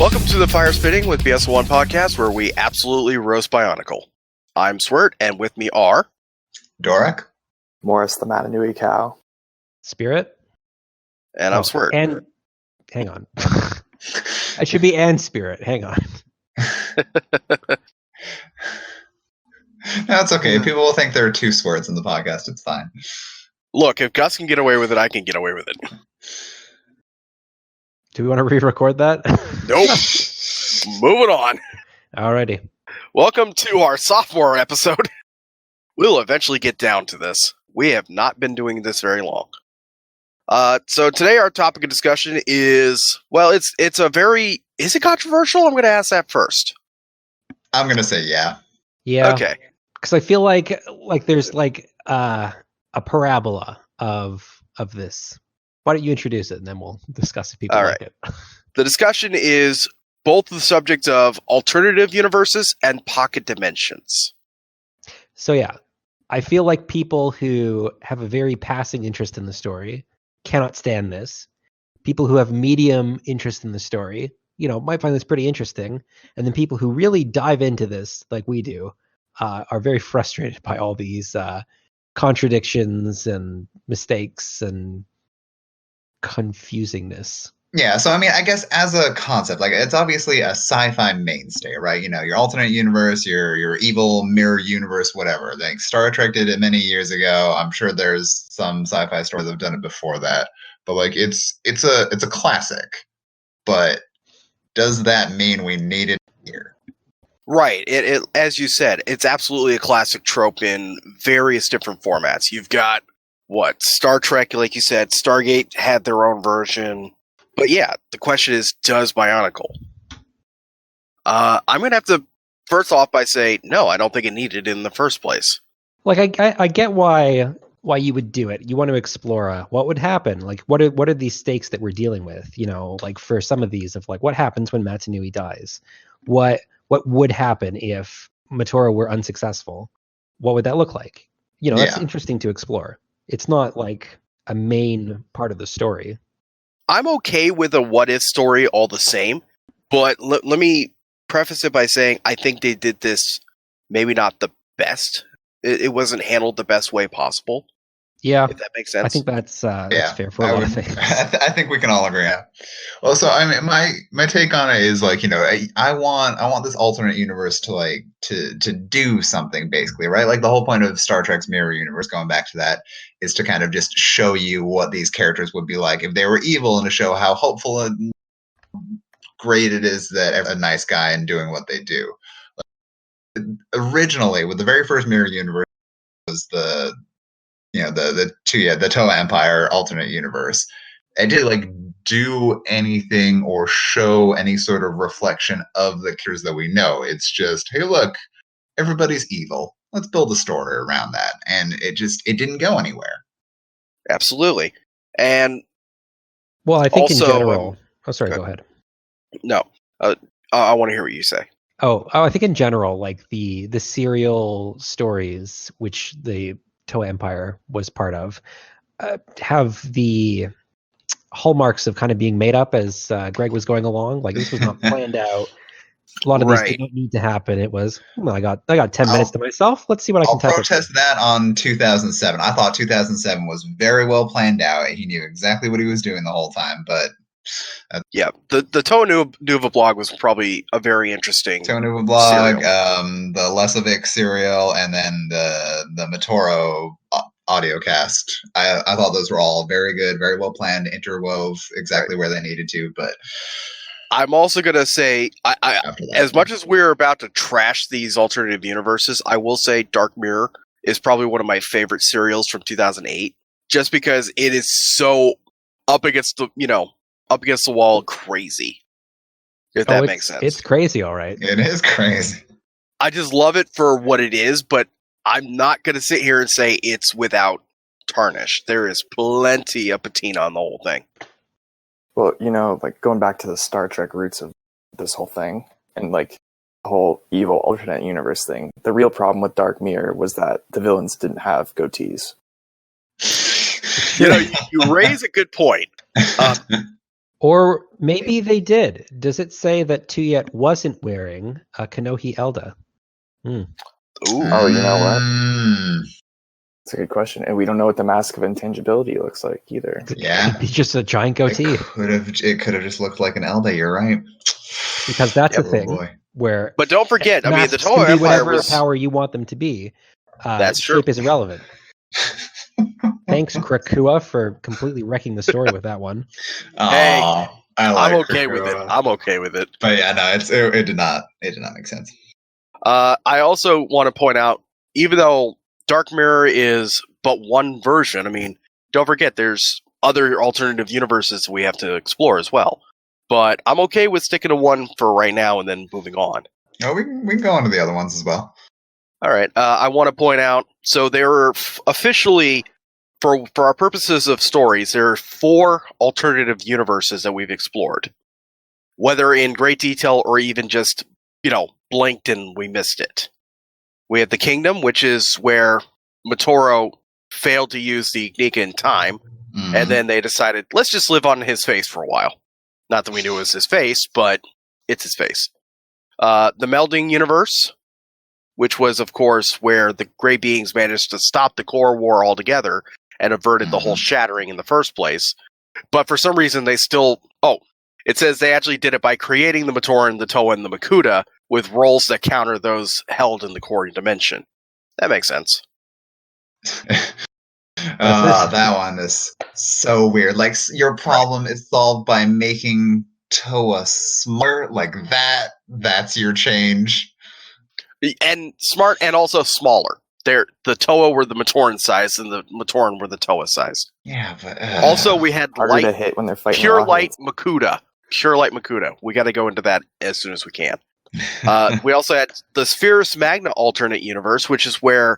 Welcome to the Firespitting with BS01 podcast, where we absolutely roast Bionicle. I'm Swert, and with me are... Dorek. Morris the Matanui cow. Spirit. And I'm Swert. And hang on. I should be and Spirit. Hang on. No, it's okay. People will think there are two Swerts in the podcast. It's fine. Look, if Gus can get away with it, I can get away with it. Do we want to re-record that? Nope. Moving on. Alrighty. Welcome to our sophomore episode. We'll eventually get down to this. We have not been doing this very long. So today our topic of discussion is, well, it's a very... Is it controversial? I'm going to ask that first. I'm going to say yeah. Yeah. Okay. Because I feel like there's like a parabola of this. Why don't you introduce it and then we'll discuss if people All like right. it. The discussion is both the subject of alternative universes and pocket dimensions. So yeah, I feel like people who have a very passing interest in the story cannot stand this. People who have medium interest in the story, might find this pretty interesting. And then people who really dive into this, like we do, are very frustrated by all these contradictions and mistakes and confusingness. Yeah, so I mean, I guess as a concept, like it's obviously a sci-fi mainstay, right? Your alternate universe, your evil mirror universe, whatever. Like Star Trek did it many years ago. I'm sure there's some sci-fi stories that have done it before that. But like it's a classic. But does that mean we need it here? Right. It as you said, it's absolutely a classic trope in various different formats. You've got Star Trek, like you said, Stargate had their own version. But yeah, the question is, does Bionicle? I'm going to have to first off by say, no, I don't think it needed it in the first place. Like I get why you would do it. You want to explore what would happen. Like what are these stakes that we're dealing with? Like for some of these of like what happens when MtMNC dies? What would happen if Matora were unsuccessful? What would that look like? That's interesting to explore. It's not like a main part of the story. I'm okay with a what-if story all the same, but let me preface it by saying I think they did this maybe not the best. It wasn't handled the best way possible. Yeah. If that makes sense. I think that's fair for a lot of things. I think we can all agree. Yeah. Well, so I mean, my take on it is like, I want this alternate universe to do something basically, right? Like the whole point of Star Trek's mirror universe, going back to that, is to kind of just show you what these characters would be like if they were evil, and to show how hopeful and great it is that a nice guy and doing what they do. Originally, with the very first mirror universe was the Toa Empire alternate universe. It didn't do anything or show any sort of reflection of the characters that we know. It's just, hey, look, everybody's evil. Let's build a story around that. And it didn't go anywhere. Absolutely. And well, I think also, in general. Go ahead. No, I want to hear what you say. Oh, I think in general, like the serial stories, which the Toa Empire was part of, have the hallmarks of kind of being made up as Greg was going along. Like this was not planned out. A lot of this did not need to happen. It was, I got 10 minutes to myself. Let's see what I can I'll protest that on 2007. I thought 2007 was very well planned out. He knew exactly what he was doing the whole time, but... yeah, the Toa Nuva blog was probably a very interesting Toa Nuva blog, the Lesovic serial, and then the Matoro audio cast. I thought those were all very good, very well planned, interwove exactly where they needed to. But I'm also going to say, as much as we're about to trash these alternative universes, I will say Dark Mirror is probably one of my favorite serials from 2008, just because it is so up against the wall crazy. If that makes sense. It's crazy, all right. It is crazy. I just love it for what it is, but I'm not going to sit here and say it's without tarnish. There is plenty of patina on the whole thing. Well, like going back to the Star Trek roots of this whole thing, and like the whole evil alternate universe thing, the real problem with Dark Mirror was that the villains didn't have goatees. You raise a good point. Or maybe they did. Does it say that Tuyet wasn't wearing a Kanohi Elda? Ooh. Oh, you know what? Mm, That's a good question. And we don't know what the Mask of Intangibility looks like either. Yeah. It'd be just a giant goatee. It could have just looked like an Elda. You're right. Because that's Yep. a thing boy. where But don't forget, I mean, the masks Toa can be Empire whatever was. power you want them to be. That's true. Shape is irrelevant. Thanks, Krakua, for completely wrecking the story with that one. Hey, Aw, I like I'm okay with it. Krakoa. I'm okay with it. But yeah, no, it did not make sense. I also want to point out, even though Dark Mirror is but one version, I mean, don't forget there's other alternative universes we have to explore as well. But I'm okay with sticking to one for right now and then moving on. No, we can go on to the other ones as well. All right. I want to point out, so there are officially, for our purposes of stories, there are 4 alternative universes that we've explored. Whether in great detail or even just, blinked and we missed it. We have the Kingdom, which is where Motoro failed to use the Ignika in time, Mhm. and then they decided, let's just live on his face for a while. Not that we knew it was his face, but it's his face. The Melding Universe, which was, of course, where the Grey Beings managed to stop the Core War altogether and averted the whole shattering in the first place. But for some reason, they still... Oh, it says they actually did it by creating the Matoran, the Toa, and the Makuta with roles that counter those held in the core dimension. That makes sense. That one is so weird. Like, your problem is solved by making Toa smart. Like, that's your change. And smart and also smaller. The Toa were the Matoran size and the Matoran were the Toa size. Yeah, but... Also, we had Harder to hit when they're fighting Pure rockets. Light Makuta. Pure Light Makuta. We got to go into that as soon as we can. We also had the Spherus Magna alternate universe, which is where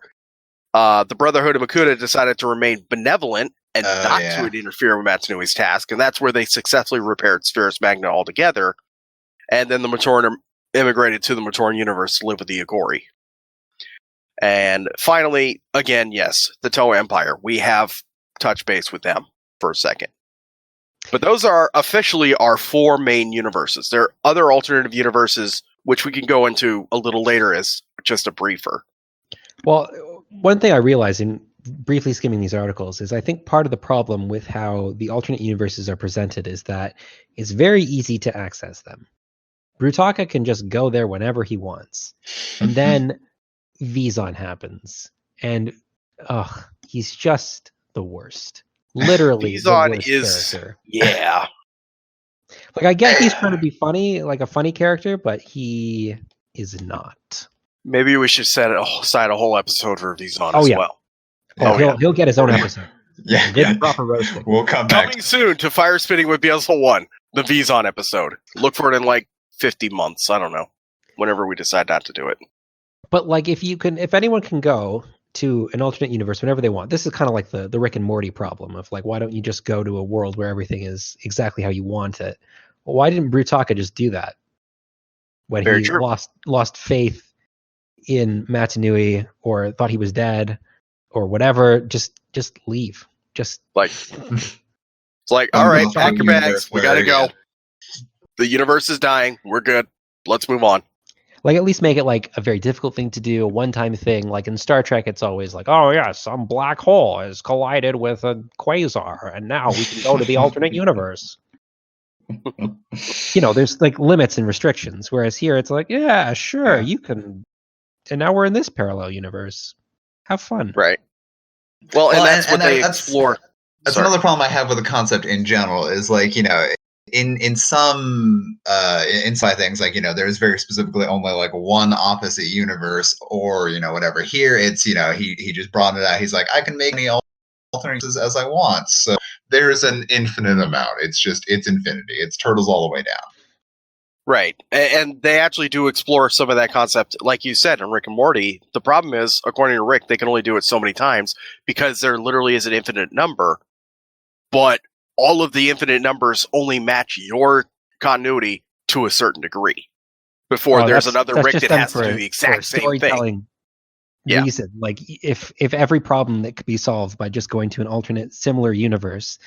the Brotherhood of Makuta decided to remain benevolent and not to interfere with Matsunui's task, and that's where they successfully repaired Spherus Magna altogether. And then the Matoran immigrated to the Matoran universe to live with the Agori. And finally, again, yes, the Toa Empire. We have touched base with them for a second. But those are officially our 4 main universes. There are other alternative universes, which we can go into a little later as just a briefer. Well, one thing I realized in briefly skimming these articles is I think part of the problem with how the alternate universes are presented is that it's very easy to access them. Brutaka can just go there whenever he wants. And then Vizon happens. And he's just the worst. Literally the Vizon worst is character. Yeah. Like, I get he's trying to be funny, like a funny character, but he is not. Maybe we should set aside a whole episode for Vizon as well. He'll get his own episode. Yeah. Proper roasting. We'll come back. Coming soon to Firespitting with BS01, the Vizon episode. Look for it in like 50 months. I don't know. Whenever we decide not to do it. But like, if anyone can go to an alternate universe whenever they want, this is kind of like the Rick and Morty problem of like, why don't you just go to a world where everything is exactly how you want it? Well, why didn't Brutaka just do that when Very he true. lost faith in Matanui or thought he was dead or whatever? Just leave. Just like, it's like, all right, pack your bags. We gotta go. The universe is dying. We're good. Let's move on. Like, at least make it like a very difficult thing to do, a one-time thing. Like in Star Trek, it's always like, oh yeah, some black hole has collided with a quasar, and now we can go to the alternate universe. There's like limits and restrictions. Whereas here, it's like, yeah, sure, you can. And now we're in this parallel universe. Have fun. Right. Well, and that's what they explore. That's another problem I have with the concept in general is like, in some inside things, like, there's very specifically only like one opposite universe or, whatever. Here it's, he just brought it out. He's like, I can make any alternatives as I want. So there's an infinite amount. It's infinity. It's turtles all the way down. Right. And they actually do explore some of that concept. Like you said, in Rick and Morty, the problem is, according to Rick, they can only do it so many times because there literally is an infinite number. But all of the infinite numbers only match your continuity to a certain degree. Before there's another Rick that has to do the exact same thing. Reason. Like, if every problem that could be solved by just going to an alternate similar universe,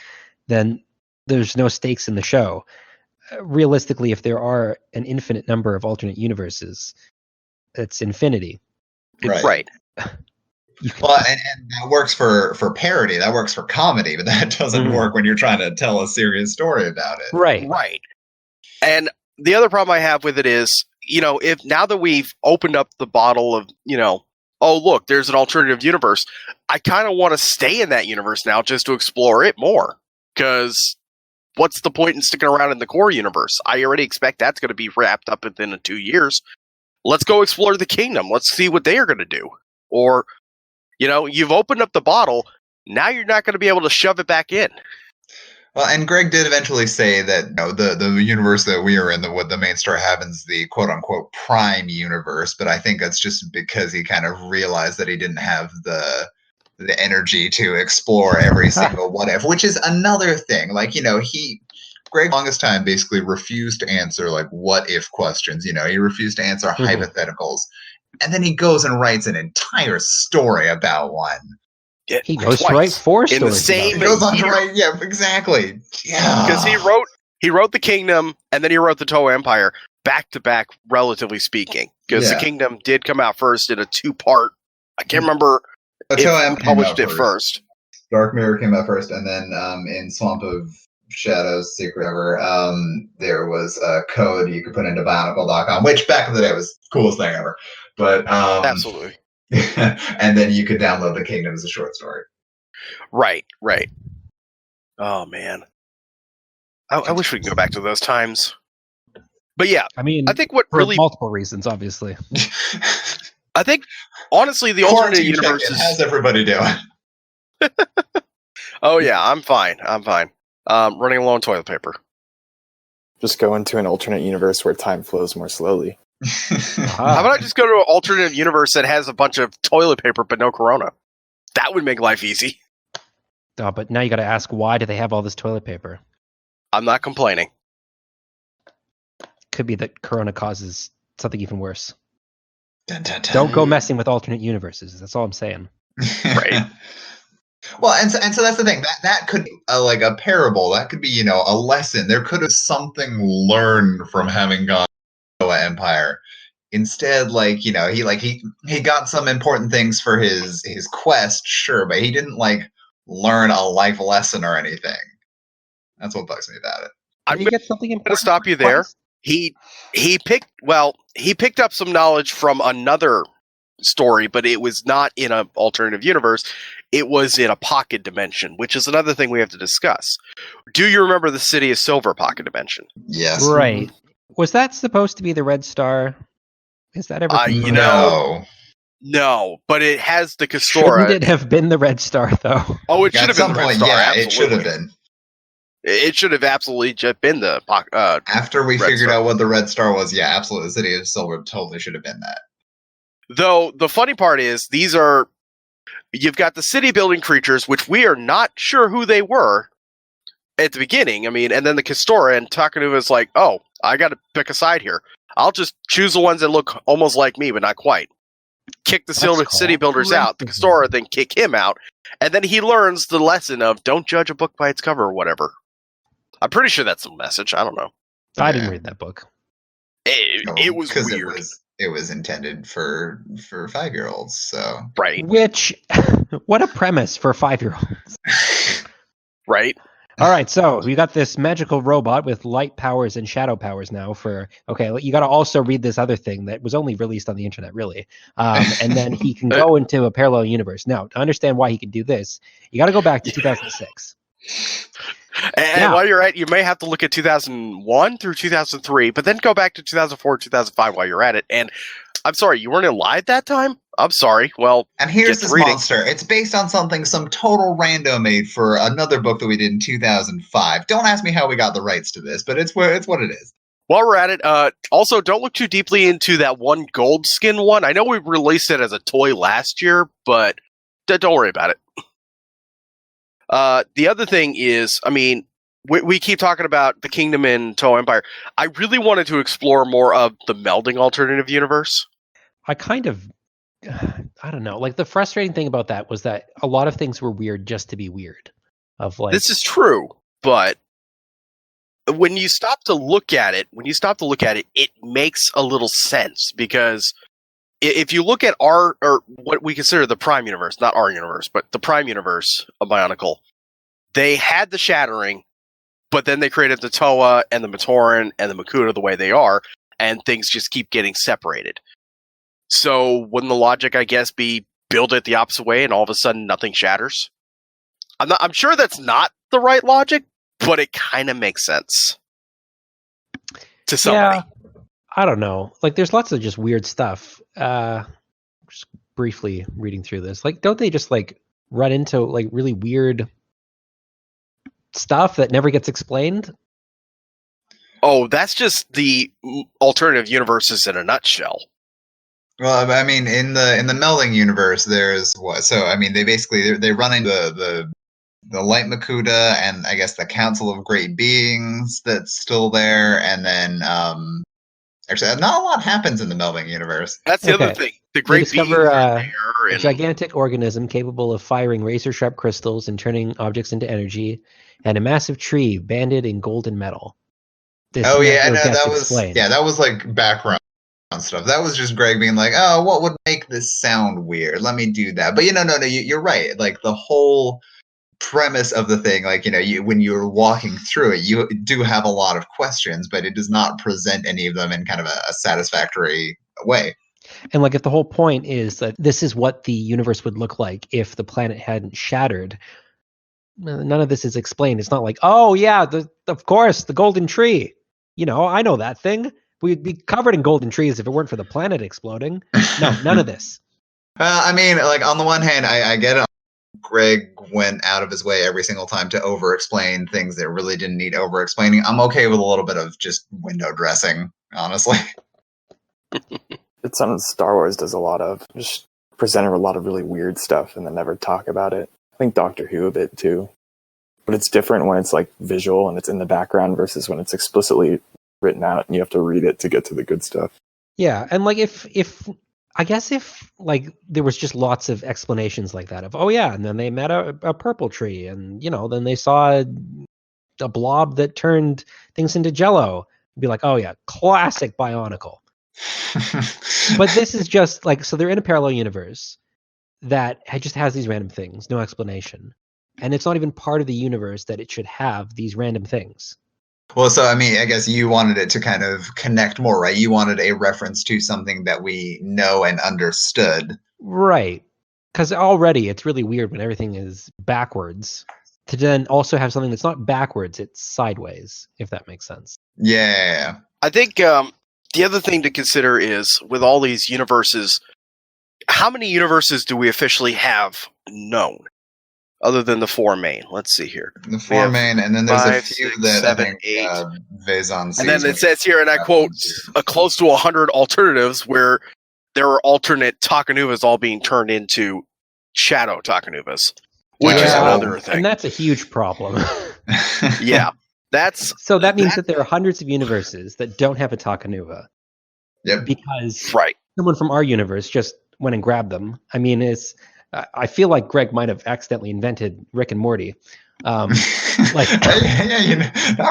then there's no stakes in the show. Realistically, if there are an infinite number of alternate universes, it's infinity. Right. Well, and that works for parody. That works for comedy, but that doesn't work when you're trying to tell a serious story about it. Right. And the other problem I have with it is, if now that we've opened up the bottle of, oh, look, there's an alternative universe, I kind of want to stay in that universe now just to explore it more. Because what's the point in sticking around in the core universe? I already expect that's going to be wrapped up within 2 years. Let's go explore the kingdom. Let's see what they are going to do. Or, you've opened up the bottle. Now you're not going to be able to shove it back in. Well, and Greg did eventually say that the universe that we are in, what the main story happens, the quote unquote prime universe. But I think that's just because he kind of realized that he didn't have the energy to explore every single what if, which is another thing. Like, Greg longest time basically refused to answer like what if questions. He refused to answer hypotheticals, and then he goes and writes an entire story about one. Yeah, he goes to write 4 stories. In the same He goes on to write, yeah, exactly. Yeah, because he wrote the Kingdom and then he wrote the Toho Empire back to back, relatively speaking. Because the Kingdom did come out first in a 2-part. I can't remember if he published it first. Dark Mirror came out first, and then in Swamp of Shadows, Secret Ever, there was a code you could put into Bionicle.com, which back in the day was the coolest thing ever. But absolutely. And then you could download the Kingdom as a short story. Right. Oh man, I wish we could go back to those times. But yeah, I mean, I think what for really multiple reasons, obviously. I think honestly, the alternate universe is. How's everybody doing? Oh yeah, I'm fine. Running low on toilet paper. Just go into an alternate universe where time flows more slowly. How about I just go to an alternative universe that has a bunch of toilet paper but no corona? That would make life easy. Oh, but now you got to ask, why do they have all this toilet paper? I'm not complaining. Could be that corona causes something even worse. Dun, dun, dun. Don't go messing with alternate universes. That's all I'm saying. Right. Well, and so that's the thing. That could be like a parable. That could be, a lesson. There could have something learned from having gone to an empire. Instead, he got some important things for his quest, sure, but he didn't learn a life lesson or anything. That's what bugs me about it. I'm Did he get something going to important? stop you there. He picked up some knowledge from another story, but it was not in an alternative universe. It was in a pocket dimension, which is another thing we have to discuss. Do you remember the City of Silver pocket dimension? Yes. Right. Was that supposed to be the Red Star? Is that ever? No, but it has the Castora. Shouldn't it have been the Red Star, though? Oh, it should have been the Red Star. Yeah, absolutely. it should have been. It should have absolutely just been the After we Red figured Star. out what the Red Star was, yeah, absolutely. The City of Silver totally should have been that. Though the funny part is you've got the city building creatures, which we are not sure who they were at the beginning. I mean, and then the Castora, and Takanuva is like, oh, I got to pick a side here. I'll just choose the ones that look almost like me, but not quite. Kick the city builders out. The Castora then kick him out. And then he learns the lesson of don't judge a book by its cover or whatever. I'm pretty sure that's the message. I don't know. I didn't read that book. It was weird. It was intended for 5-year-olds, so Right. Which, what a premise for 5-year-olds. Right. All right, so we got this magical robot with light powers and shadow powers now. You got to also read this other thing that was only released on the internet, really. And then he can go into a parallel universe. Now, to understand why he can do this, you got to go back to 2006. And while you're at it, you may have to look at 2001 through 2003, but then go back to 2004, 2005 while you're at it. And I'm sorry, you weren't alive that time? I'm sorry. Well, and here's this monster. It's based on some total rando made for another book that we did in 2005. Don't ask me how we got the rights to this, but it's what it is. While we're at it, also don't look too deeply into that one gold skin one. I know we released it as a toy last year, but don't worry about it. The other thing is, I mean, we keep talking about the Kingdom and Toho Empire. I really wanted to explore more of the melding alternative universe. I don't know. Like, the frustrating thing about that was that a lot of things were weird just to be weird. This is true, but when you stop to look at it, it makes a little sense, because if you look at our, or what we consider the Prime Universe, not our universe, but the Prime Universe of Bionicle, they had the Shattering, but then they created the Toa and the Matoran and the Makuta the way they are, and things just keep getting separated. So wouldn't the logic, I guess, be build it the opposite way and all of a sudden nothing shatters? I'm sure that's not the right logic, but it kind of makes sense to somebody. Yeah, I don't know. Like, there's lots of just weird stuff. Just briefly reading through this, like, don't they just like run into like really weird stuff that never gets explained? Oh, that's just the alternative universes in a nutshell. Well, I mean, in the melding universe, there's what? So, I mean, they run into the Light Makuta, and I guess the Council of Great Beings that's still there, and then actually, not a lot happens in the melding universe. That's the other thing. The Great Beings are there, a gigantic organism capable of firing razor-sharp crystals and turning objects into energy, and a massive tree banded in golden metal. This I know explained. that was like background stuff. That was just Greg being like, "Oh, what would make this sound weird? Let me do that." But no, you're right. Like, the whole premise of the thing, like, when you're walking through it, you do have a lot of questions, but it does not present any of them in kind of a satisfactory way. And like, if the whole point is that this is what the universe would look like if the planet hadn't shattered, none of this is explained. It's not like, oh yeah, of course, the golden tree. I know that thing. We'd be covered in golden trees if it weren't for the planet exploding. No, none of this. I mean, like, on the one hand, I get it. Greg went out of his way every single time to over-explain things that really didn't need over-explaining. I'm okay with a little bit of just window dressing, honestly. It's something Star Wars does a lot of. Just presenting a lot of really weird stuff and then never talk about it. I think Doctor Who a bit too. But it's different when it's like visual and it's in the background versus when it's explicitly written out and you have to read it to get to the good stuff. Yeah, and like, if I guess if like there was just lots of explanations like that of, oh yeah, and then they met a purple tree, and then they saw a blob that turned things into jello, it'd be like, oh yeah, classic Bionicle. But this is just like, so they're in a parallel universe that just has these random things, no explanation, and it's not even part of the universe that it should have these random things. Well, so, I mean, I guess you wanted it to kind of connect more, right? You wanted a reference to something that we know and understood. Right. Because already it's really weird when everything is backwards, to then also have something that's not backwards, it's sideways, if that makes sense. Yeah. I think the other thing to consider is, with all these universes, how many universes do we officially have known? Other than the four main. Let's see here. The four main, and then there's 5, a few 6, that 7, I think 8. Vaison sees. And then it says here, and I quote, close to 100 alternatives where there are alternate Takanuvas all being turned into shadow Takanuvas, which is another thing. And that's a huge problem. Yeah. So that means that there are hundreds of universes that don't have a Takanuva. Yep. Because right. Someone from our universe just went and grabbed them. I mean, I feel like Greg might have accidentally invented Rick and Morty. You're not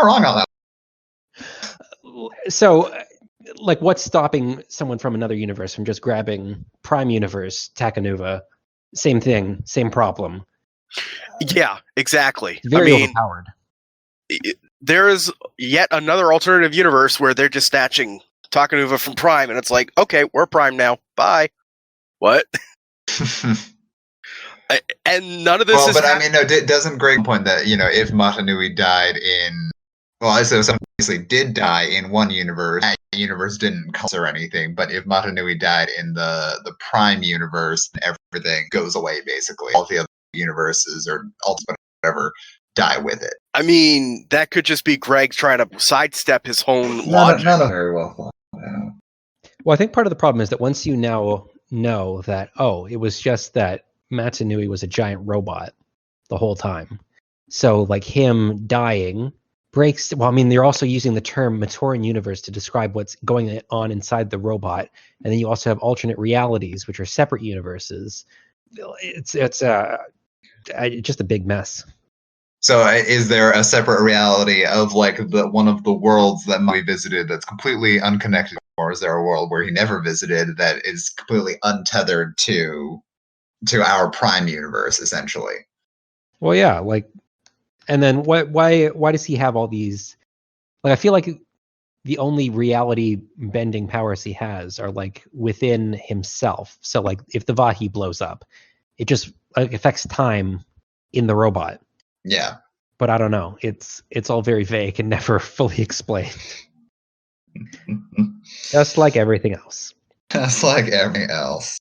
wrong on that. So, like, what's stopping someone from another universe from just grabbing Prime Universe Takanuva? Same thing, same problem. Yeah, exactly. Very overpowered. There is yet another alternative universe where they're just snatching Takanuva from Prime, and it's like, okay, we're Prime now. Bye. What? And none of this is... But I mean, no, doesn't Greg point that, if Matanui died in... Well, so some obviously did die in one universe. That universe didn't cause or anything, but if Matanui died in the Prime universe, everything goes away, basically. All the other universes or ultimate whatever die with it. I mean, that could just be Greg trying to sidestep his own logic. Not a very well thought. Yeah. Well, I think part of the problem is that once you now know that, it was just that Matanui was a giant robot the whole time. So, like, him dying breaks... Well, I mean, they're also using the term Matoran universe to describe what's going on inside the robot. And then you also have alternate realities, which are separate universes. It's just a big mess. So is there a separate reality of like one of the worlds that might be visited that's completely unconnected, or is there a world where he never visited that is completely untethered to our prime universe, essentially? Well, yeah, like, and then why does he have all these? Like, I feel like the only reality bending powers he has are like within himself. So like, if the Vahi blows up, it just like affects time in the robot. Yeah. But I don't know. It's all very vague and never fully explained. Just like everything else. Just like everything else.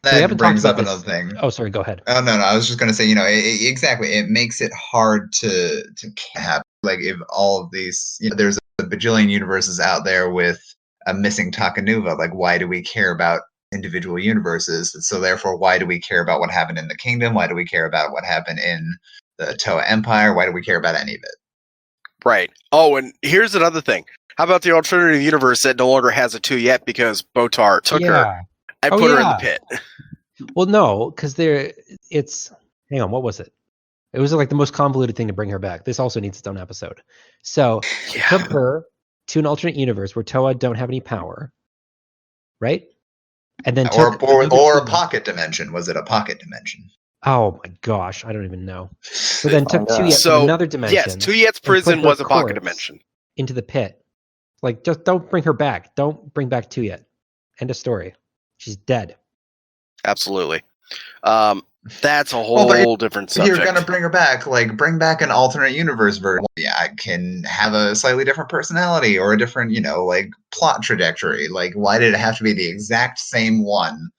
So we haven't That brings talked up about another thing. Oh, sorry. Go ahead. Oh no, I was just going to say, exactly. It makes it hard to have, like, if all of these, there's a bajillion universes out there with a missing Takanuva. Like, why do we care about individual universes? So therefore, why do we care about what happened in the kingdom? Why do we care about what happened in the Toa Empire? Why do we care about any of it? Right. Oh, and here's another thing. How about the alternative universe that no longer has a 2 yet because Botar took her and put her in the pit? Well, no, because hang on, what was it? It was like the most convoluted thing to bring her back. This also needs its own episode. So took her to an alternate universe where Toa don't have any power, right? And then or a pocket dimension. Was it a pocket dimension? Oh my gosh, I don't even know. So then took 2 yet from another dimension. Yes, 2 yet's prison was a pocket dimension. Into the pit. Like, just don't bring her back. Don't bring back 2 yet. End of story. She's dead. Absolutely. That's a whole different subject. You're gonna bring her back, like bring back an alternate universe version. Yeah, I can have a slightly different personality or a different, like plot trajectory. Like, why did it have to be the exact same one?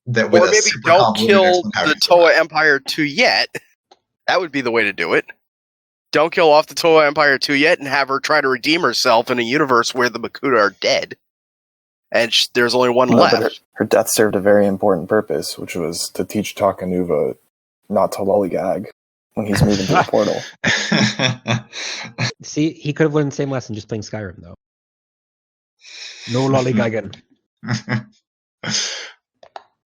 That or maybe don't kill the Toa Empire 2 yet. That would be the way to do it. Don't kill off the Toa Empire 2 yet and have her try to redeem herself in a universe where the Makuta are dead. And there's only one left. Her death served a very important purpose, which was to teach Takanuva not to lollygag when he's moving to the portal. See, he could have learned the same lesson just playing Skyrim, though. No lollygagging.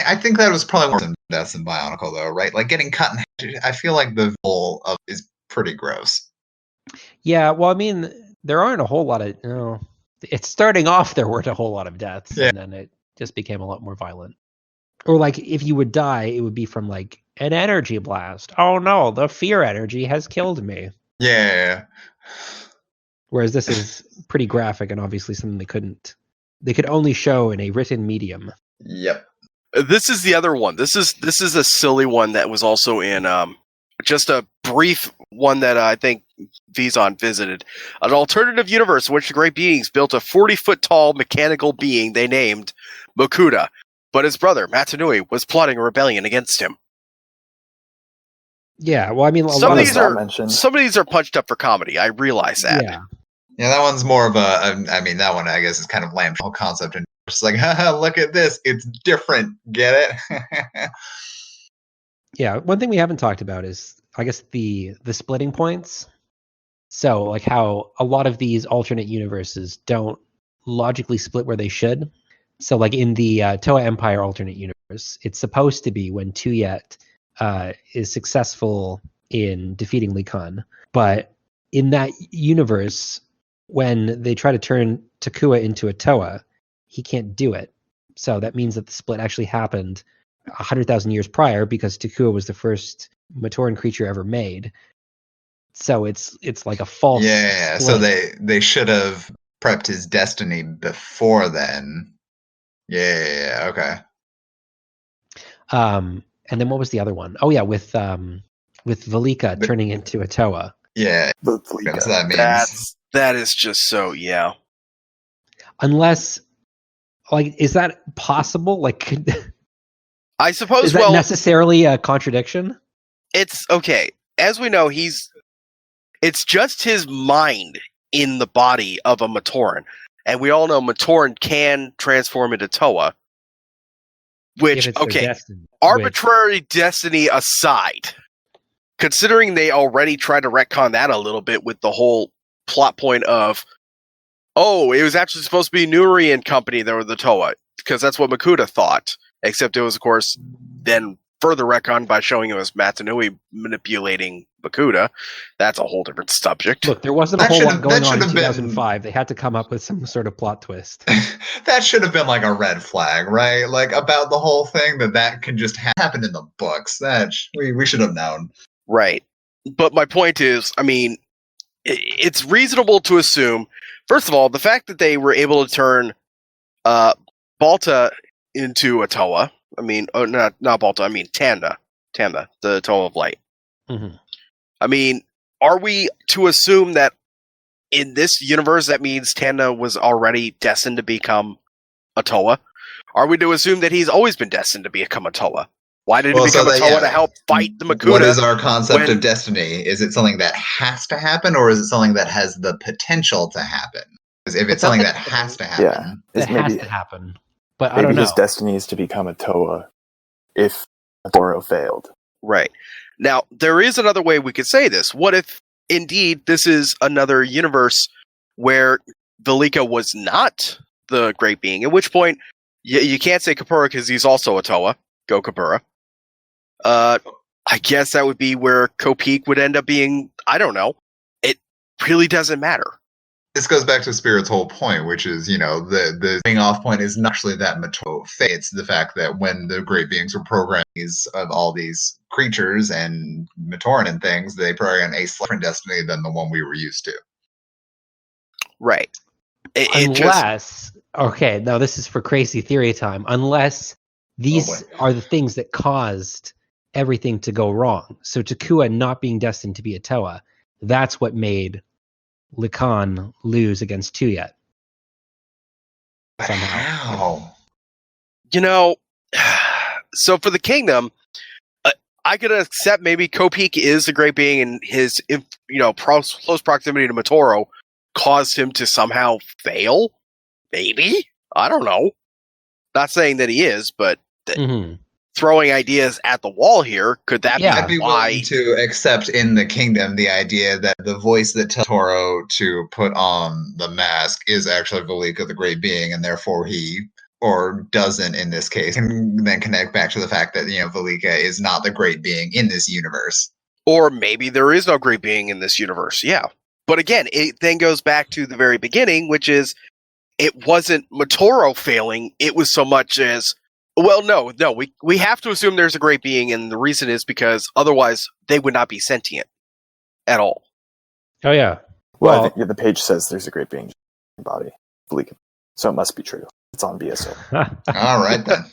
I think that was probably more than deaths in Bionicle, though, right? Like getting cut in half, I feel like the visual of is pretty gross. Yeah, well, I mean, there aren't a whole lot of. It's starting off, there weren't a whole lot of deaths, and then it just became a lot more violent. Or like, if you would die, it would be from like an energy blast. Oh no, the fear energy has killed me. Yeah. Whereas this is pretty graphic and obviously something they could only show in a written medium. Yep. This is the other one. This is a silly one that was also in just a brief one that I think Vizon visited. An alternative universe in which the great beings built a 40-foot tall mechanical being they named Makuta, but his brother, Matanui, was plotting a rebellion against him. Yeah, well, I mean, some of these are punched up for comedy. I realize that. Yeah, that one's more of that one, I guess, is kind of lame whole concept, and just like, haha, look at this, it's different, get it? Yeah, one thing we haven't talked about is, I guess, the splitting points. So, like how a lot of these alternate universes don't logically split where they should. So, like in the Toa Empire alternate universe, it's supposed to be when 2 yet is successful in defeating Lee Kun. But in that universe, when they try to turn Takua into a Toa, he can't do it. So that means that the split actually happened 100,000 years prior, because Takua was the first Matoran creature ever made. So it's like a false split. So they should have prepped his destiny before then. Okay. And then what was the other one? Oh yeah, with Velika turning into a Toa. Yeah, that's what that means. That is just so Unless, like, is that possible? Like, I suppose. Is that necessarily a contradiction? It's okay. As we know, it's just his mind in the body of a Matoran. And we all know Matoran can transform into Toa. Which, arbitrary destiny aside, considering they already tried to retcon that a little bit with the whole plot point of, it was actually supposed to be Nuri and company that were the Toa, because that's what Makuta thought. Except it was, of course, then further retconned by showing us Matanui manipulating Bakuda. That's a whole different subject. Look, there wasn't a That whole should lot have- going that on should in have been- 2005. They had to come up with some sort of plot twist. That should have been like a red flag, right? Like about the whole thing that could just happen in the books. We should have known. Right. But my point is, I mean, it's reasonable to assume, first of all, the fact that they were able to turn Balta into a Toa. I mean, not Balta, I mean Tanda, the Toa of Light. Mm-hmm. I mean, are we to assume that in this universe that means Tanda was already destined to become a Toa? Are we to assume that he's always been destined to become a Toa? Why did he become a Toa to help fight the Makuta? What is our concept of destiny? Is it something that has to happen, or is it something that has the potential to happen? Because if it's something that has to happen, That has to happen. But I don't maybe know. his destiny is to become a Toa if Toro failed. Right. Now, there is another way we could say this. What if, indeed, this is another universe where Velika was not the Great Being? At which point, you can't say Kapura because he's also a Toa. Go Kapura. I guess that would be where Kopik would end up being. I don't know. It really doesn't matter. this goes back to Spirit's whole point, which is, the thing off point is not actually that Mato fate. It's the fact that when the great beings were programming of all these creatures and Matoran and things, they programmed a different destiny than the one we were used to. Right. Okay, now this is for crazy theory time. Unless these are the things that caused everything to go wrong. So Takua not being destined to be a Toa, that's what made Likan lose against Tuyet. Somehow. So for the kingdom, I could accept maybe Kopik is the great being and his, close proximity to Matoro caused him to somehow fail. Maybe? I don't know. Not saying that he is, but throwing ideas at the wall here, could that be I'd be why? willing to accept in the kingdom the idea that the voice that tells Toro to put on the mask is actually Velika, the great being, and therefore he, or doesn't in this case, can then connect back to the fact that, Velika is not the great being in this universe. Or maybe there is no great being in this universe, yeah. But again, it then goes back to the very beginning, which is, it wasn't Matoro failing, it was so much as, well, no, we have to assume there's a great being, and the reason is because otherwise they would not be sentient at all. Oh, yeah. Well, I think the page says there's a great being in your body. So it must be true. It's on BS01. All right, then.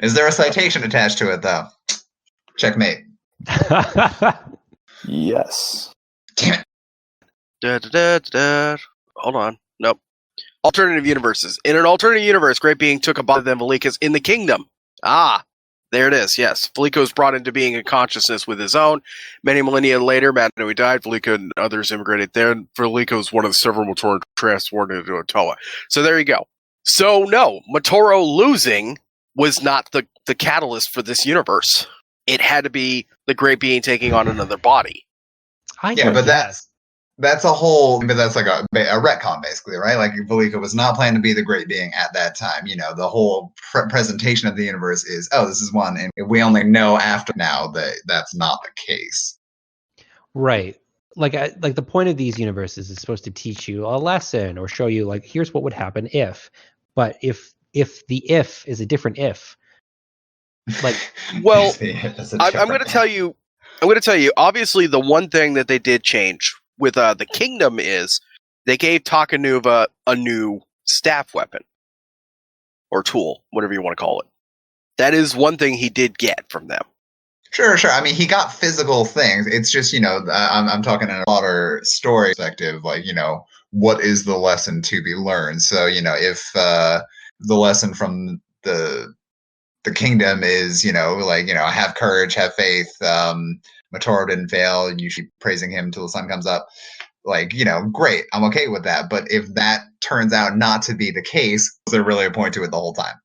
Is there a citation attached to it, though? Checkmate. Yes. Damn it. Hold on. Nope. Alternative universes. In an alternative universe, Great Being took a body than Velika's in the kingdom. Ah, there it is. Yes. Velika was brought into being in consciousness with his own. Many millennia later, Matanui died. Velika and others immigrated there. Velika was one of the several Matoran transformed into a Toa. So there you go. So no, Matoro losing was not the catalyst for this universe. It had to be the Great Being taking on another body. That's a whole, but that's like a retcon, basically, right? Like, Velika was not planned to be the great being at that time. The whole presentation of the universe is, this is one, and we only know after now that that's not the case. Right. Like the point of these universes is supposed to teach you a lesson or show you, like, here's what would happen if. But if the if is a different if, like, well, I'm going to tell you. Obviously, the one thing that they did change with the kingdom is they gave Takanuva a new staff weapon or tool, whatever you want to call it. That is one thing he did get from them. Sure. I mean, he got physical things. It's just, I'm talking in a broader story perspective, like, what is the lesson to be learned? So, if the lesson from the kingdom is, have courage, have faith, Matoro didn't fail, and you should be praising him until the sun comes up. Like, great, I'm okay with that. But if that turns out not to be the case, is there really a point to it the whole time?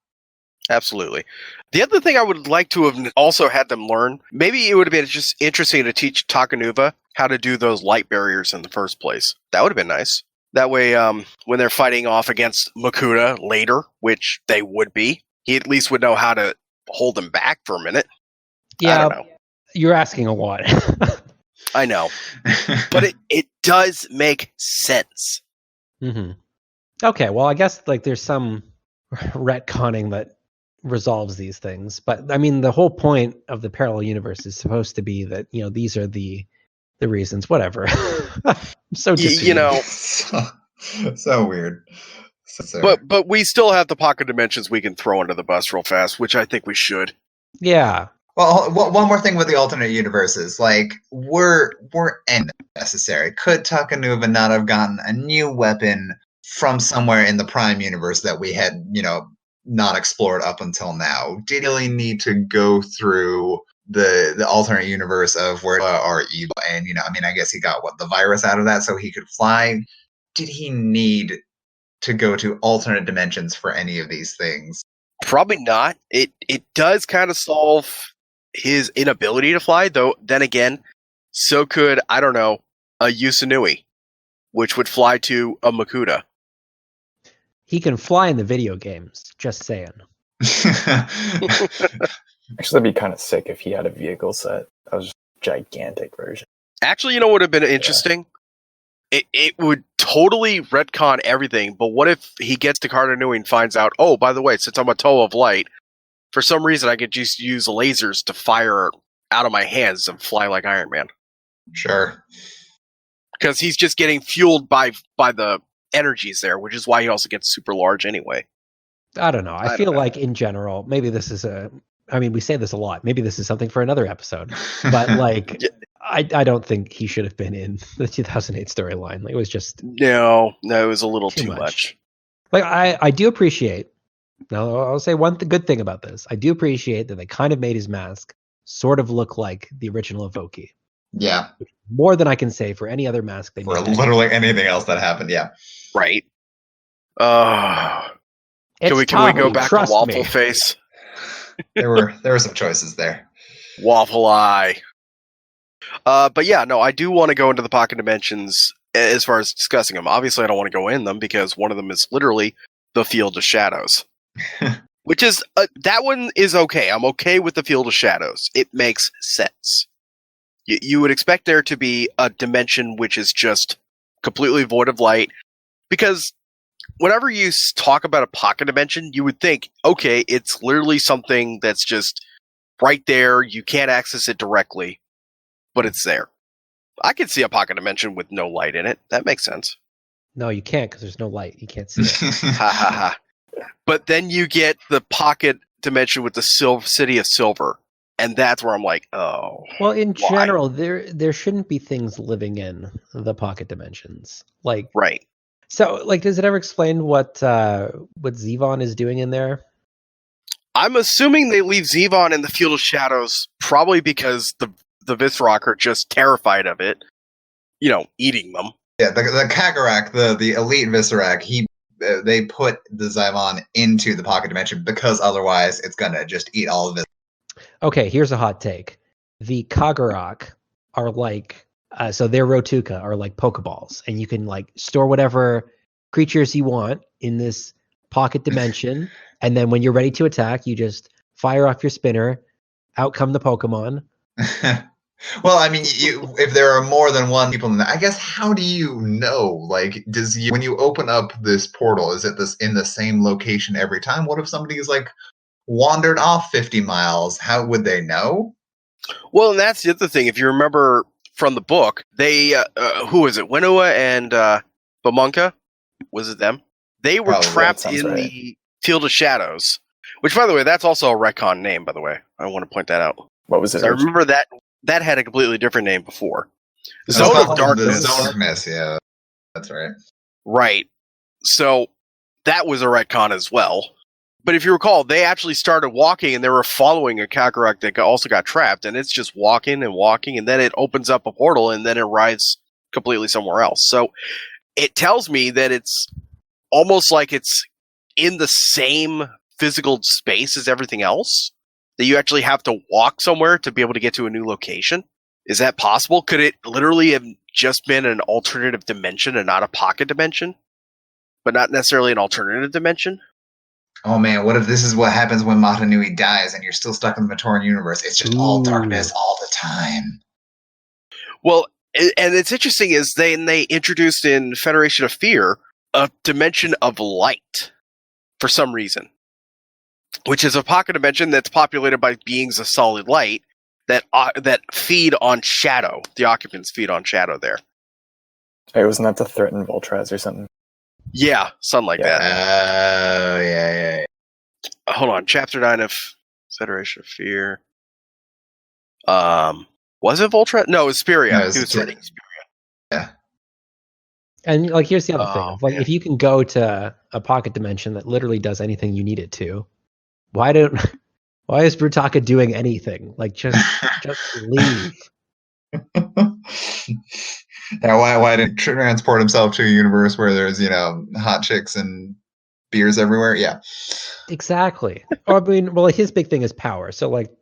Absolutely. The other thing I would like to have also had them learn, maybe it would have been just interesting to teach Takanuva how to do those light barriers in the first place. That would have been nice. That way, when they're fighting off against Makuta later, which they would be, he at least would know how to hold them back for a minute. Yeah, I don't know. you're asking a lot. I know. But it does make sense. hmm Okay, well, I guess like there's some retconning that resolves these things, but I mean, the whole point of the parallel universe is supposed to be that these are the reasons. Whatever. I'm so You know, so weird. So but we still have the pocket dimensions we can throw under the bus real fast, which I think we should. Yeah. well, one more thing with the alternate universes, like were necessary. Could Takanuva not have gotten a new weapon from somewhere in the Prime universe that we had, not explored up until now? Did he really need to go through the alternate universe of where are evil? And I guess he got the virus out of that, so he could fly. Did he need to go to alternate dimensions for any of these things? Probably not. It does kind of solve his inability to fly, though. Then again, so could, I don't know, a Yusunui, which would fly to a Makuta. He can fly in the video games, just saying. Actually, that'd be kind of sick if he had a vehicle set that was just a gigantic version. Actually, what would have been interesting? It would totally retcon everything, but what if he gets to Cardanui and finds out, oh, by the way, since I'm a toe of light, for some reason I could just use lasers to fire out of my hands and fly like Iron Man. Sure. Because he's just getting fueled by the energies there, which is why he also gets super large anyway. I don't know. I feel like in general, maybe this is we say this a lot. Maybe this is something for another episode. But like, I don't think he should have been in the 2008 storyline. Like, it was just no, it was a little too much. Like, I do appreciate. Now, I'll say one good thing about this. I do appreciate that they kind of made his mask sort of look like the original Evoki. Yeah. More than I can say for any other mask they For made. literally anything else that happened, yeah. Right. Can we go back to Waffle Face? There were some choices there. Waffle Eye. But yeah, no, I do want to go into the pocket dimensions as far as discussing them. Obviously, I don't want to go in them because one of them is literally the Field of Shadows. Which is, that one is okay. I'm okay with the Field of Shadows. It makes sense. You would expect there to be a dimension which is just completely void of light, because whenever you talk about a pocket dimension, you would think, okay, it's literally something that's just right there. You can't access it directly, but it's there. I could see a pocket dimension with no light in it. That makes sense. No, you can't because there's no light. You can't see it. Ha ha ha. But then you get the pocket dimension with the City of Silver. And that's where I'm like, oh. Well, in general, there shouldn't be things living in the pocket dimensions. Like, right. So, like, does it ever explain what Zevon is doing in there? I'm assuming they leave Zevon in the Field of Shadows probably because the Visrock are just terrified of it, eating them. Yeah, the Kagarak, the elite Viscerak, they put the Zevon into the pocket dimension because otherwise it's gonna just eat all of it. Okay, here's a hot take. The Kagarak are like, so their Rotuka are like Pokeballs, and you can like store whatever creatures you want in this pocket dimension, and then when you're ready to attack, you just fire off your spinner, out come the Pokemon. Well, I mean, if there are more than one people in that, I guess, how do you know? Like, when you open up this portal, is it in the same location every time? What if somebody's like wandered off 50 miles? How would they know? Well, and that's the other thing. If you remember from the book, they, who was it? Winua and Bamunka? Was it them? They were trapped in the Field of Shadows, which, by the way, that's also a retcon name, by the way. I want to point that out. What was it? I remember that had a completely different name before. Zone of Darkness. The Zone of Mist, yeah. That's right. Right. So that was a retcon as well. But if you recall, they actually started walking and they were following a Kagarak that also got trapped, and it's just walking and walking, and then it opens up a portal and then it rides completely somewhere else. So it tells me that it's almost like it's in the same physical space as everything else, that you actually have to walk somewhere to be able to get to a new location. Is that possible? Could it literally have just been an alternative dimension and not a pocket dimension? But not necessarily an alternative dimension? Oh man, what if this is what happens when Matanui dies and you're still stuck in the Matoran universe? It's just all darkness all the time. Well, and it's interesting is they introduced in Federation of Fear a dimension of light for some reason, which is a pocket dimension that's populated by beings of solid light that feed on shadow. The occupants feed on shadow there. Hey, wasn't that to threaten Voltraz or something? Yeah, something like that. Oh, yeah. Hold on, Chapter 9 of Federation of Fear. Was it Voltraz? No, it was Speria. No, He was threatening Speria. Yeah. And like, here's the other thing: like, man. if you can go to a pocket dimension that literally does anything you need it to, why is Brutaka doing anything? Like, just leave. Yeah, why didn't transport himself to a universe where there's, hot chicks and beers everywhere? Yeah. Exactly. Or, I mean, well, his big thing is power. So, like,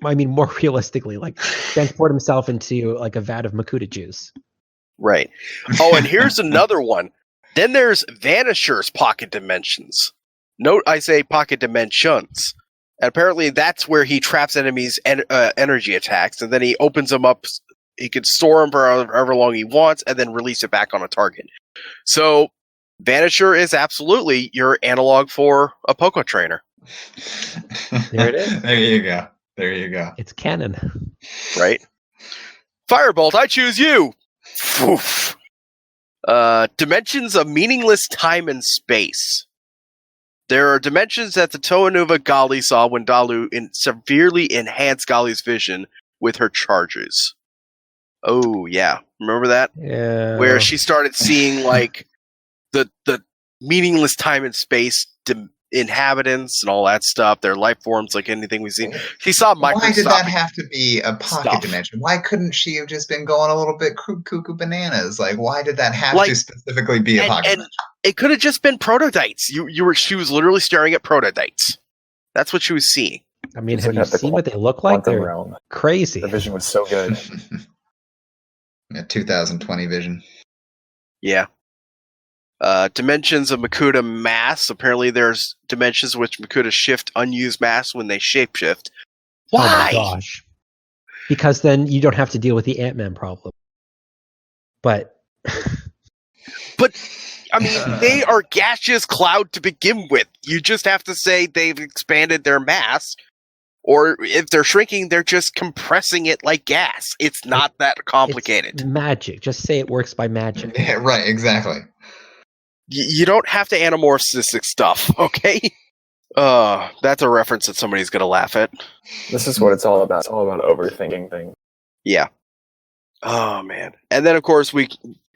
I mean, more realistically, like, transport himself into like a vat of Makuta juice. Right. Oh, and here's another one. Then there's Vanisher's pocket dimensions. Note I say pocket dimensions. And apparently that's where he traps enemies' energy attacks, and then he opens them up. He can store them for however long he wants, and then release it back on a target. So, Vanisher is absolutely your analog for a Poké trainer. There it is. There you go. It's canon. Right? Firebolt, I choose you! Poof. Dimensions of meaningless time and space. There are dimensions that the Toanuva Gali saw when Dalu severely enhanced Gali's vision with her charges. Oh, yeah. Remember that? Yeah. Where she started seeing, like, the meaningless time and space inhabitants and all that stuff, their life forms, like anything we've seen. She saw Microscopic. Why did that have to be a pocket stuff. dimension? Why couldn't she have just been going a little bit cuckoo bananas? Like, why did that have to specifically be a pocket dimension? It could have just been prototypes. She was literally staring at prototypes. That's what she was seeing. I mean, have you seen what they look like? They're realm. Crazy. The vision was so good. Yeah, 2020 vision. Yeah. Dimensions of Makuta mass. Apparently there's dimensions which Makuta shift unused mass when they shapeshift. Why? Oh my gosh. Because then you don't have to deal with the Ant-Man problem. But I mean, they are gaseous cloud to begin with. You just have to say they've expanded their mass. Or if they're shrinking, they're just compressing it like gas. It's not that complicated. It's magic. Just say it works by magic. Yeah, right, exactly. You don't have to anamorphistic stuff, okay? That's a reference that somebody's going to laugh at. This is what it's all about. It's all about overthinking things. Yeah. Oh, man. And then, of course, we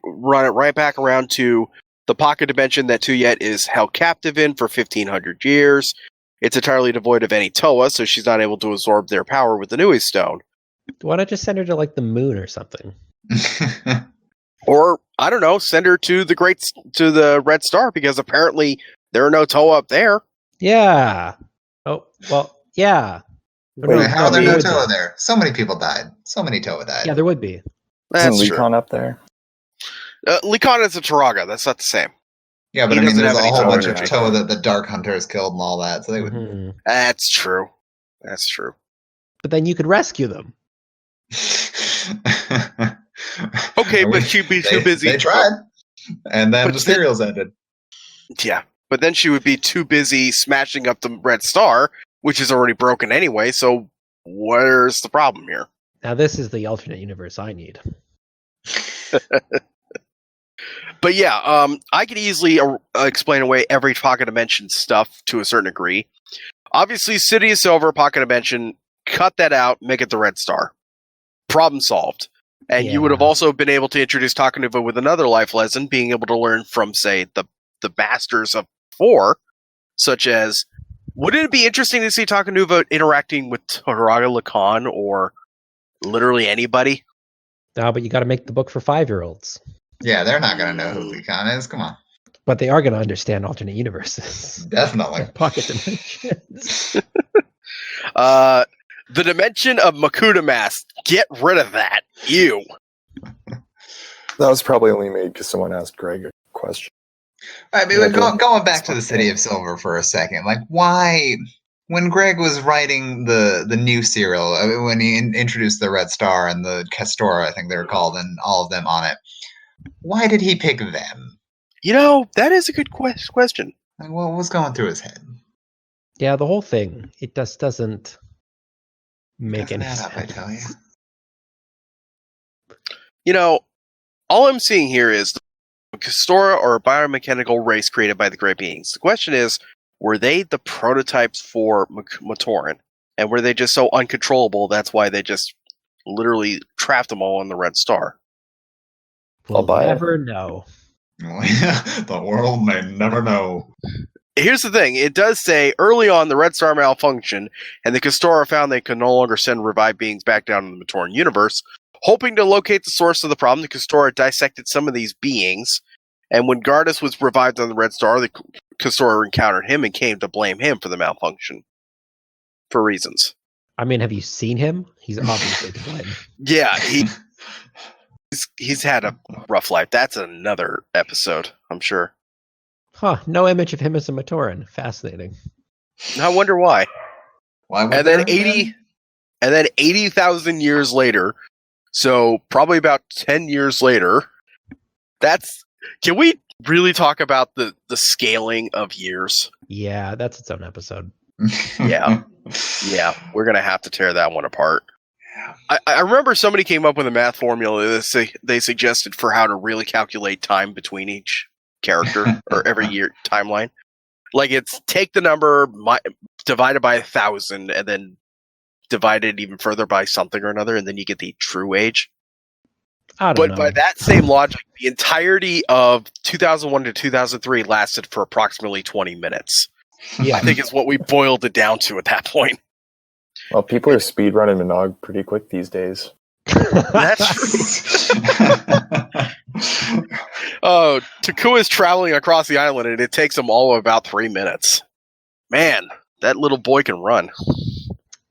run it right back around to the pocket dimension that Tuyet is held captive in for 1,500 years. It's entirely devoid of any Toa, so she's not able to absorb their power with the Nui Stone. Why not just send her to, like, the moon or something? Or, I don't know, send her to the Red Star, because apparently there are no Toa up there. Yeah. Oh, well, yeah. Wait, how are there no Toa there? So many people died. So many Toa died. Yeah, there would be. That's Isn't Lecon up there? Lecon is a Taraga. That's not the same. Yeah, but He I mean, doesn't there's have a any whole Toa bunch of energy. Toa that the Dark Hunters killed and all that, so they would... Mhm. That's true. That's true. But then you could rescue them. Okay, but she'd be too busy. They tried. And then But the serials ended. Yeah, but then she would be too busy smashing up the Red Star, which is already broken anyway, so where's the problem here? Now this is the alternate universe I need. But yeah, I could easily explain away every pocket dimension stuff to a certain degree. Obviously, City of Silver, pocket dimension, cut that out, make it the Red Star. Problem solved. And you would have also been able to introduce Takanuva with another life lesson, being able to learn from, say, the Masters of 4, such as, wouldn't it be interesting to see Takanuva interacting with Taraga Lacan or literally anybody? No, but you got to make the book for 5-year-olds. Yeah, they're not going to know who Lecon is. Come on. But they are going to understand alternate universes. Definitely. Pocket dimensions. The dimension of Makuta Mass. Get rid of that. Ew. That was probably only made because someone asked Greg a question. I mean, Yeah, going back to the City of Silver for a second, like why, when Greg was writing the new serial, when he introduced the Red Star and the Castora, I think they were called, and all of them on it, why did he pick them? That is a good question. Like, what was going through his head? Yeah, the whole thing, it just doesn't make Doesn't any add sense. up, I tell you. All I'm seeing here is the Castora or a biomechanical race created by the Great Beings. The question is, were they the prototypes for Matoran? And were they just so uncontrollable, that's why they just literally trapped them all on the Red Star? We'll buy it. never know. The world may never know. Here's the thing. It does say, early on, the Red Star malfunctioned, and the Castora found they could no longer send revived beings back down in the Matoran universe. Hoping to locate the source of the problem, the Castora dissected some of these beings, and when Gardas was revived on the Red Star, the Castora encountered him and came to blame him for the malfunction. For reasons. I mean, have you seen him? He's obviously to blame. Yeah, he's had a rough life. That's another episode, I'm sure. Huh, no image of him as a Matoran. Fascinating. I wonder why. Why would And there then have been? 80,000 years later, so probably about 10 years later, can we really talk about the scaling of years? Yeah, that's its own episode. Yeah. Yeah, we're going to have to tear that one apart. I remember somebody came up with a math formula that they suggested for how to really calculate time between each character or every year timeline. Like it's take the number divided by 1,000 and then divide it even further by something or another, and then you get the true age. I don't know. By that same logic, the entirety of 2001 to 2003 lasted for approximately 20 minutes. Yeah. I think is what we boiled it down to at that point. Well, people are speedrunning Mnog pretty quick these days. That's true. Oh, Takua's traveling across the island, and it takes him all of about 3 minutes. Man, that little boy can run.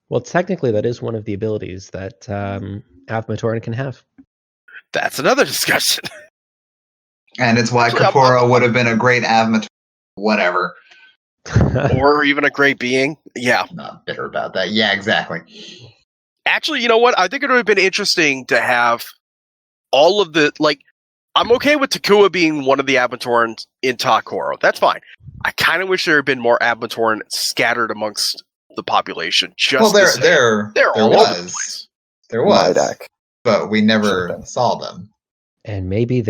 Well, technically, that is one of the abilities that Matoran can have. That's another discussion. And it's why Actually, Kapora would have been a great Avatar. Whatever. Or even a great being. Yeah. Not bitter about that. Yeah, exactly. Actually, you know what? I think it would have been interesting to have all of the, like, I'm okay with Takua being one of the Abmatorans in Takoro. That's fine. I kind of wish there had been more Abmatoran scattered amongst the population. Just there all over the place. There was. Mydak. But we never saw them. And maybe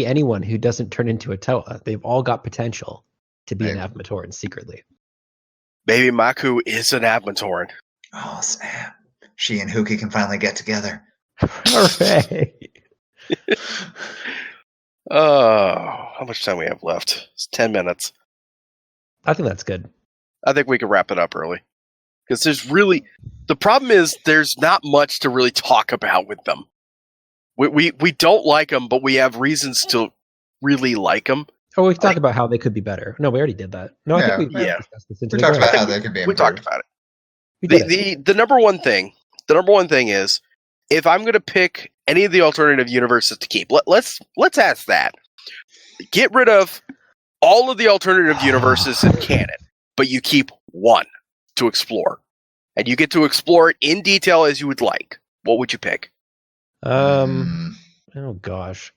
anyone who doesn't turn into a Toa, they've all got potential to be an Avmatoran secretly. Maybe Maku is an Abmatoran. Oh, snap. She and Huki can finally get together. Hooray! How much time we have left? It's 10 minutes. I think that's good. I think we can wrap it up early. Because the problem is there's not much to really talk about with them. We don't like them, but we have reasons to really like them. Oh, we talked about how they could be better. No, we already did that. No, I think we discussed this. We talked about how they could be improved. We talked about it. The number one thing is, if I'm going to pick any of the alternative universes to keep, let's ask that. Get rid of all of the alternative universes in canon, but you keep one to explore. And you get to explore it in detail as you would like. What would you pick? Oh gosh.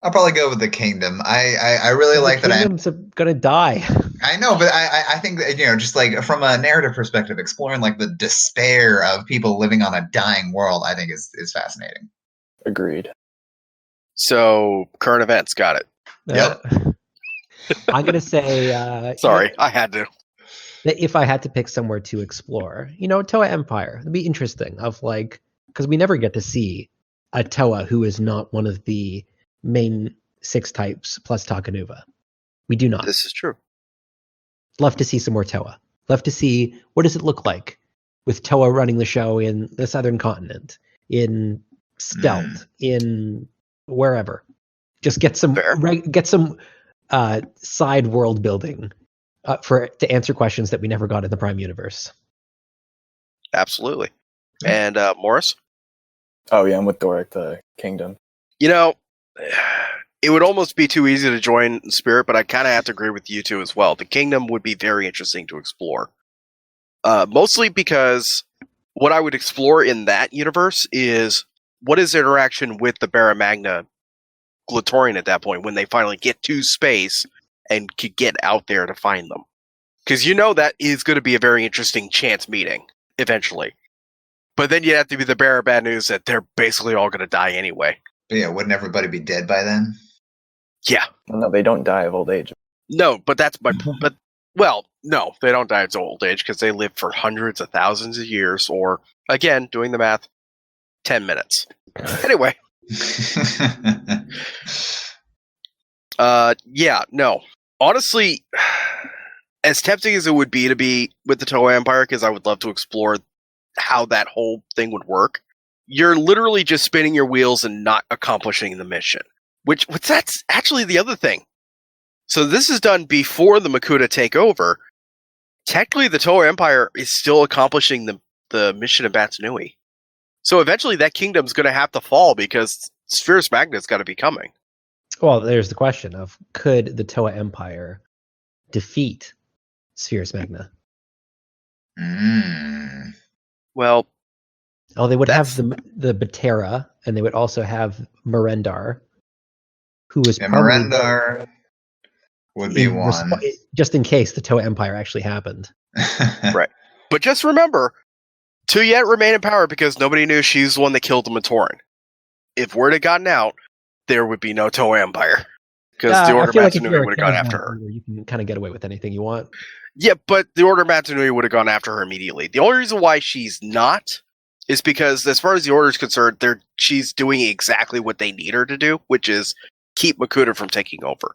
I'll probably go with the Kingdom. I really like that. Kingdom's gonna die. I know, but I think that, just like from a narrative perspective, exploring like the despair of people living on a dying world, I think is fascinating. Agreed. So current events, got it. Yep. I'm gonna say. Sorry, I had to. If I had to pick somewhere to explore, Toa Empire, it'd be interesting. Because we never get to see a Toa who is not one of the main 6 types plus Takanuva. We do not. This is true. Love to see some more Toa. Love to see what does it look like with Toa running the show in the southern continent, in stealth, in wherever. Just get some side world building to answer questions that we never got in the Prime Universe. Absolutely. And Morris? Oh yeah, I'm with Dorek, the Kingdom. it would almost be too easy to join Spirit, but I kind of have to agree with you two as well. The kingdom would be very interesting to explore. Mostly because what I would explore in that universe is what is their interaction with the Barra Magna Glatorian at that point when they finally get to space and could get out there to find them. Because that is going to be a very interesting chance meeting, eventually. But then you have to be the bearer of bad news that they're basically all going to die anyway. But yeah, wouldn't everybody be dead by then? Yeah. Well, no, they don't die of old age. No, but that's my... no, they don't die of old age because they live for hundreds of thousands of years, or, again, doing the math, 10 minutes. Anyway. Yeah, no. Honestly, as tempting as it would be to be with the Toei Empire, because I would love to explore how that whole thing would work, you're literally just spinning your wheels and not accomplishing the mission. Which that's actually the other thing. So this is done before the Makuta take over. Technically, the Toei Empire is still accomplishing the mission of Batanui. So eventually that kingdom's going to have to fall because Spheres Magna's got to be coming. Well, there's the question of, could the Toei Empire defeat Spheres Magna? Well... Oh, they would have the Batera, and they would also have Merendar, who was Merendar would be one. Just in case the Toei Empire actually happened. Right. But just remember, Tuyet remained in power because nobody knew she's the one that killed the Matoran. If word had gotten out, there would be no Toei Empire. Because the Order of Matanui would have gone after her. You can kind of get away with anything you want. Yeah, but the Order of Matanui would have gone after her immediately. The only reason why she's not is because, as far as the Order is concerned, she's doing exactly what they need her to do, which is keep Makuta from taking over.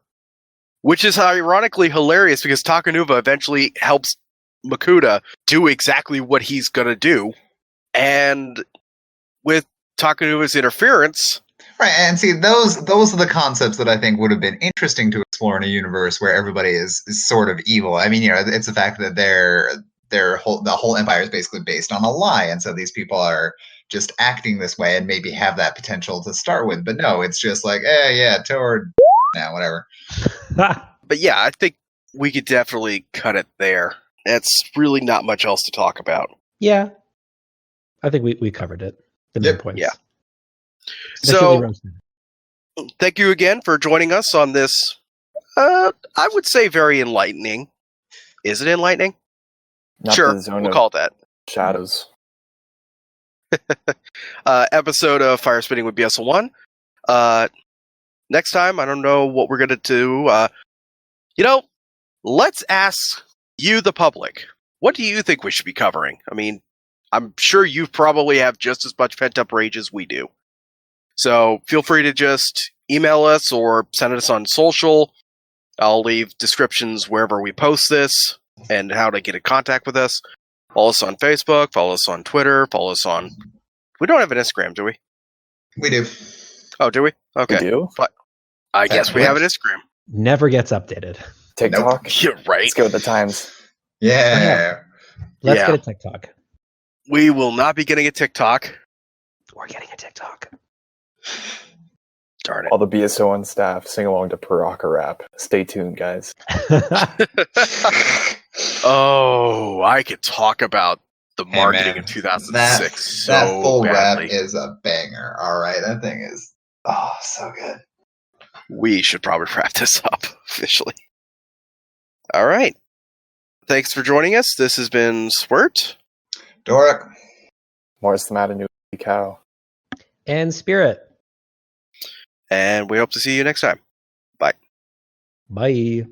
Which is ironically hilarious because Takanuva eventually helps Makuta do exactly what he's going to do. And with Takanuva's interference... Right, and see, those are the concepts that I think would have been interesting to explore in a universe where everybody is sort of evil. I mean, it's the fact that the whole empire is basically based on a lie, and so these people are just acting this way and maybe have that potential to start with. But no, it's just like, toward now, whatever. But yeah, I think we could definitely cut it there. That's really not much else to talk about. Yeah. I think we covered it. The main points. Yeah. So, thank you again for joining us on this, I would say very enlightening. Is it enlightening? Not sure, the zone we'll of call it that. Shadows. Episode of Firespitting with BS01. Next time, I don't know what we're going to do. Let's ask you, the public, what do you think we should be covering? I mean, I'm sure you probably have just as much pent-up rage as we do. So feel free to just email us or send us on social. I'll leave descriptions wherever we post this and how to get in contact with us. Follow us on Facebook, follow us on Twitter, follow us on... We don't have an Instagram, do we? We do. Oh, do we? Okay. We do? But I guess we have an Instagram. Never gets updated. TikTok? Nope. You're right. Let's go with the times. Yeah. Let's get a TikTok. We will not be getting a TikTok. We're getting a TikTok. Darn it. All the BS01 staff sing along to Paraka rap. Stay tuned, guys. Oh, I could talk about the marketing in 2006 that so full badly. rap is a banger. All right, that thing is so good. We should probably wrap this up officially. All right. Thanks for joining us. This has been Swert. Dorek. Morris the Mad New Cow. And Spirit. And we hope to see you next time. Bye. Bye.